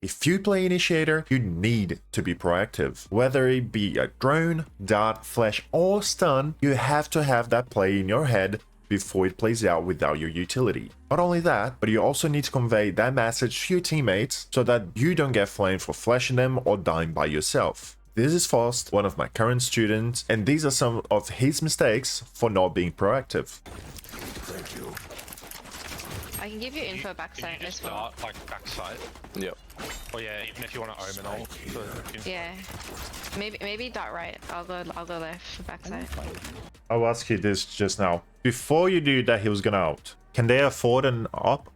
If you play Initiator, you need to be proactive. Whether it be a drone, dart, flash, or stun, you have to have that play in your head before it plays out without your utility. Not only that, but you also need to convey that message to your teammates so that you don't get flamed for flashing them or dying by yourself. This is Fost, one of my current students, and these are some of his mistakes for not being proactive. Thank you. I can give you info backside as well. Like backside. Yep. Oh yeah, even if you want to omen ult. Yeah. Maybe dot right. I'll go left for backside. I'll ask you this just now. Before you do that, he was gonna out. Can they afford an op?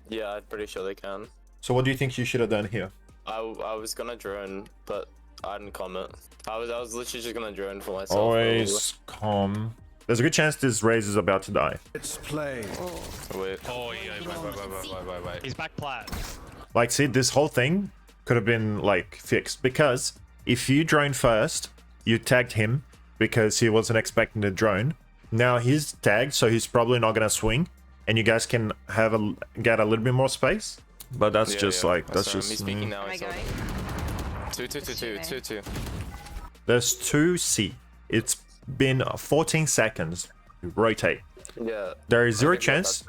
Yeah, I'm pretty sure they can. So what do you think you should have done here? I was gonna drone, but I didn't comment. I was literally just gonna drone for myself. Always calm. There's a good chance this Raze is about to die. Let's play. Wait. Oh yeah, wait. He's back plat. Like, see, this whole thing could have been like fixed, because if you drone first, you tagged him because he wasn't expecting the drone. Now he's tagged, so he's probably not gonna swing, and you guys can have get a little bit more space. But that's just like that's just. He's speaking now. Am I going? 2. There's 2C. It's been 14 seconds. Rotate. Yeah. There is zero chance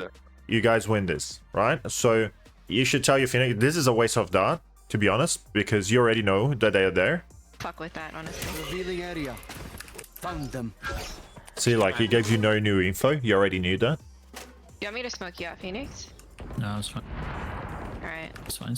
you guys win this, right? So you should tell your Phoenix this is a waste of dart, to be honest, because you already know that they are there. Fuck with that, honestly. Revealing area. Found them. See, like, he gave you no new info. You already knew that. You want me to smoke you out, Phoenix? No, it's fine. Alright. It's fine.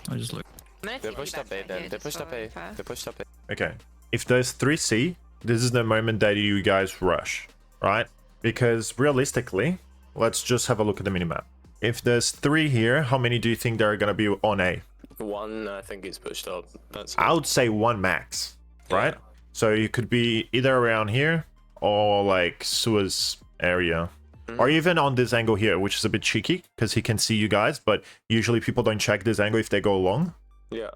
I just look. They pushed up A then. They pushed up A. They pushed up A. Okay. If there's 3C, this is the moment that you guys rush, right? Because realistically, let's just have a look at the minimap. If there's 3 here, how many do you think there are going to be on A? 1, I think he's pushed up. That's I would say 1 max, right? Yeah. So you could be either around here or like Suez area. Or even on this angle here, which is a bit cheeky because he can see you guys, but usually people don't check this angle if they go long. Yeah.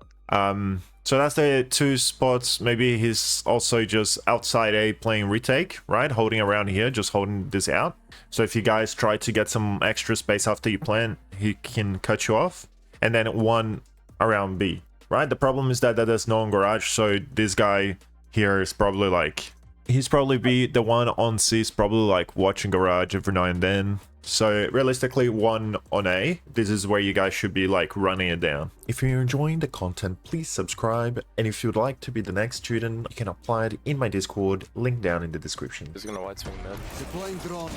So that's the 2 spots. Maybe he's also just outside A playing retake, right? Holding around here, just holding this out. So if you guys try to get some extra space after you plant, he can cut you off. And then 1 around B, right? The problem is that there's no on garage, so this guy here is probably like... He's probably be the one on C is probably like watching garage every now and then. So realistically, 1 on A, this is where you guys should be like running it down. If you're enjoying the content, please subscribe. And if you'd like to be the next student, you can apply it in my Discord, link down in the description. He's gonna white swing mid. Deploying drone.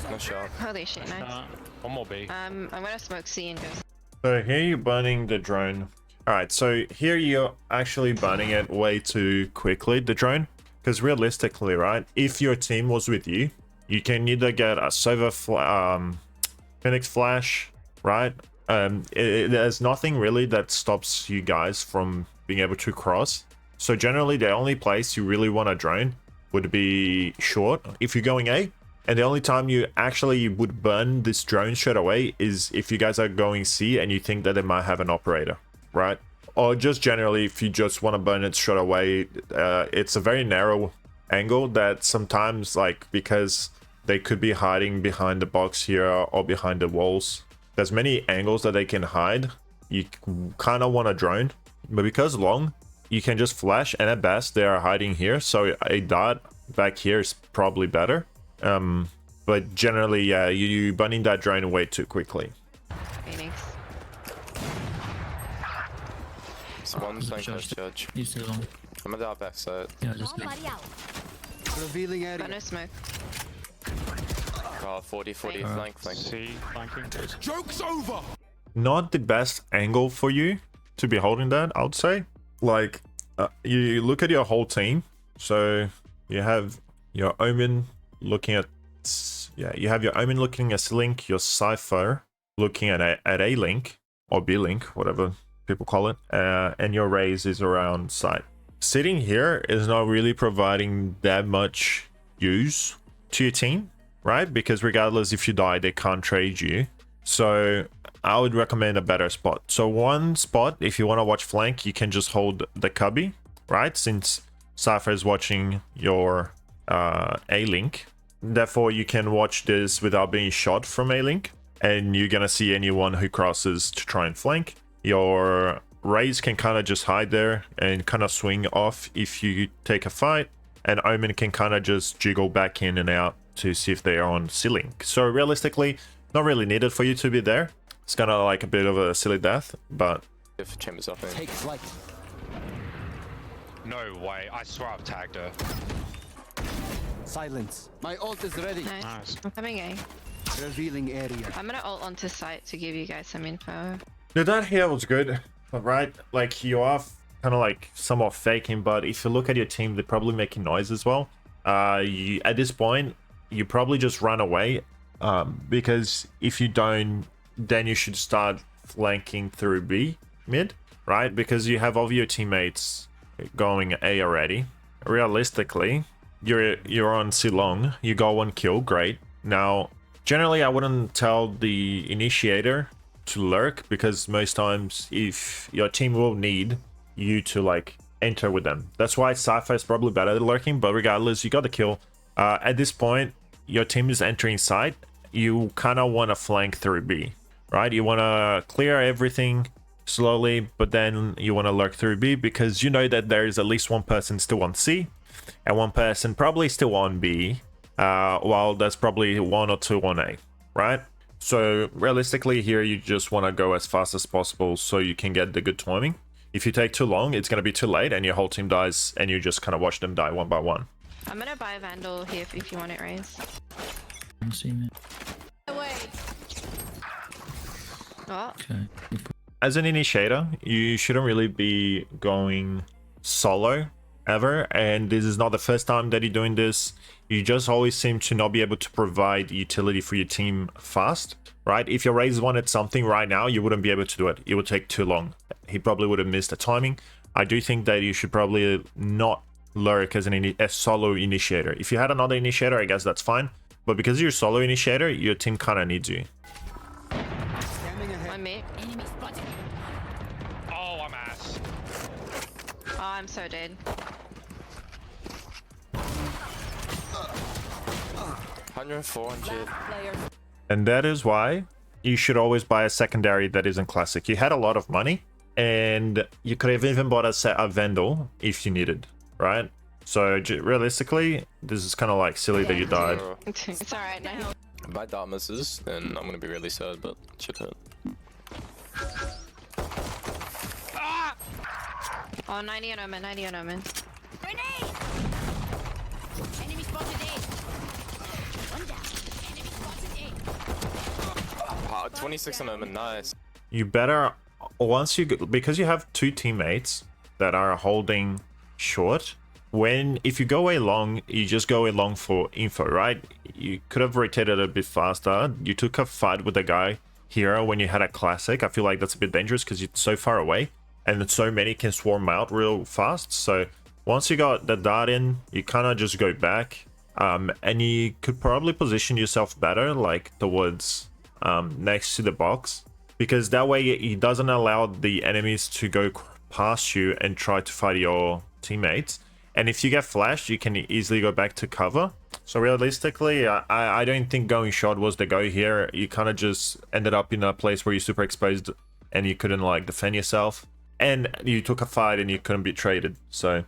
No shot. Holy shit, nice. One more B. I'm gonna smoke C and go. So here you're burning the drone. All right, so here you're actually burning it way too quickly, the drone. Because realistically, right, if your team was with you, you can either get a Sova Phoenix Flash, right? There's nothing really that stops you guys from being able to cross. So generally, the only place you really want a drone would be short if you're going A. And the only time you actually would burn this drone straight away is if you guys are going C and you think that they might have an operator, right? Or just generally, if you just want to burn it straight away, it's a very narrow angle that sometimes, like, because they could be hiding behind the box here or behind the walls. There's many angles that they can hide. You kind of want a drone, but because long, you can just flash, and at best, they are hiding here. So a dot back here is probably better. But generally, yeah, you burning that drone way too quickly. Phoenix. One playing close judge. He's too long. I'm gonna die back side. Yeah, just Revealing Got area. no smoke. 40 flank. C flanking. Joke's over. Not the best angle for you to be holding that, I would say. Like, you look at your whole team. So you have your Omen looking at... Yeah, you have your Omen looking at C-Link, your Cypher looking at A-Link, or B-Link, whatever people call it, and your Raze is around side. Sitting here is not really providing that much use to your team, right? Because regardless if you die, they can't trade you. So I would recommend a better spot. So one spot, if you want to watch flank, you can just hold the cubby, right? Since Cypher is watching your A-Link. Therefore, you can watch this without being shot from A-Link. And you're going to see anyone who crosses to try and flank. your Raze can kind of just hide there and kind of swing off if you take a fight, and Omen can kind of just jiggle back in and out to see if they are on ceiling. So realistically, not really needed for you to be there. It's kind of like a bit of a silly death, but If Chamber's up there. Take flight. No way. I swear I've tagged her. Silence. My ult is ready. Nice. Nice. I'm coming A. Revealing area. I'm gonna ult onto site to give you guys some info. that here was good, right? Like you are kind of like somewhat faking, but if you look at your team, they're probably making noise as well. At this point, you probably just run away, because if you don't, then you should start flanking through B mid, right? Because you have all of your teammates going A already. Realistically, you're on C long, you got 1 kill, great. Now, generally, I wouldn't tell the Initiator to lurk, because most times if your team will need you to like enter with them. That's why Sci-Fi is probably better at lurking, but regardless, you got the kill. At this point, your team is entering side. You kind of want to flank through B, right? You want to clear everything slowly, but then you want to lurk through B, because you know that there is at least one person still on C and one person probably still on B, while there's probably 1 or 2 on A, right? So realistically here, you just want to go as fast as possible so you can get the good timing. If you take too long, it's going to be too late and your whole team dies, and you just kind of watch them die one by one. I'm gonna buy Vandal here if you want it, Raze. Can see me. Oh, Okay. As an Initiator, you shouldn't really be going solo ever, and this is not the first time that you're doing this. You just always seem to not be able to provide utility for your team fast, right? If your Raze wanted something right now, you wouldn't be able to do it. It would take too long. He probably would have missed the timing. I do think that you should probably not lurk as a solo Initiator. If you had another Initiator, I guess that's fine, but because you're solo Initiator, your team kind of needs you. Scanning ahead. I'm mate. Oh, I'm ass. Oh, I'm so dead. 104 and shit. And that is why you should always buy a secondary that isn't classic. You had a lot of money, and you could have even bought a Vandal if you needed, right? So realistically, this is kind of like silly that you died. It's alright now. If my dart misses, then I'm gonna be really sad, but it should hurt. Oh, 90 on Omen, 90 on Omen. Grenade! Enemy spotted A. One down. Enemy spotted A. Wow, 26 on Omen, nice. You better, once you, because you have 2 teammates that are holding short, if you go away long, you just go away long for info, right? You could have rotated a bit faster. You took a fight with a guy here when you had a classic. I feel like that's a bit dangerous because you're so far away, and so many can swarm out real fast. So once you got the dart in, you kind of just go back, and you could probably position yourself better, like towards next to the box, because that way it doesn't allow the enemies to go past you and try to fight your teammates. And if you get flashed, you can easily go back to cover. So realistically, I don't think going short was the go here. You kind of just ended up in a place where you're super exposed and you couldn't like defend yourself. And you took a fight and you couldn't be traded. So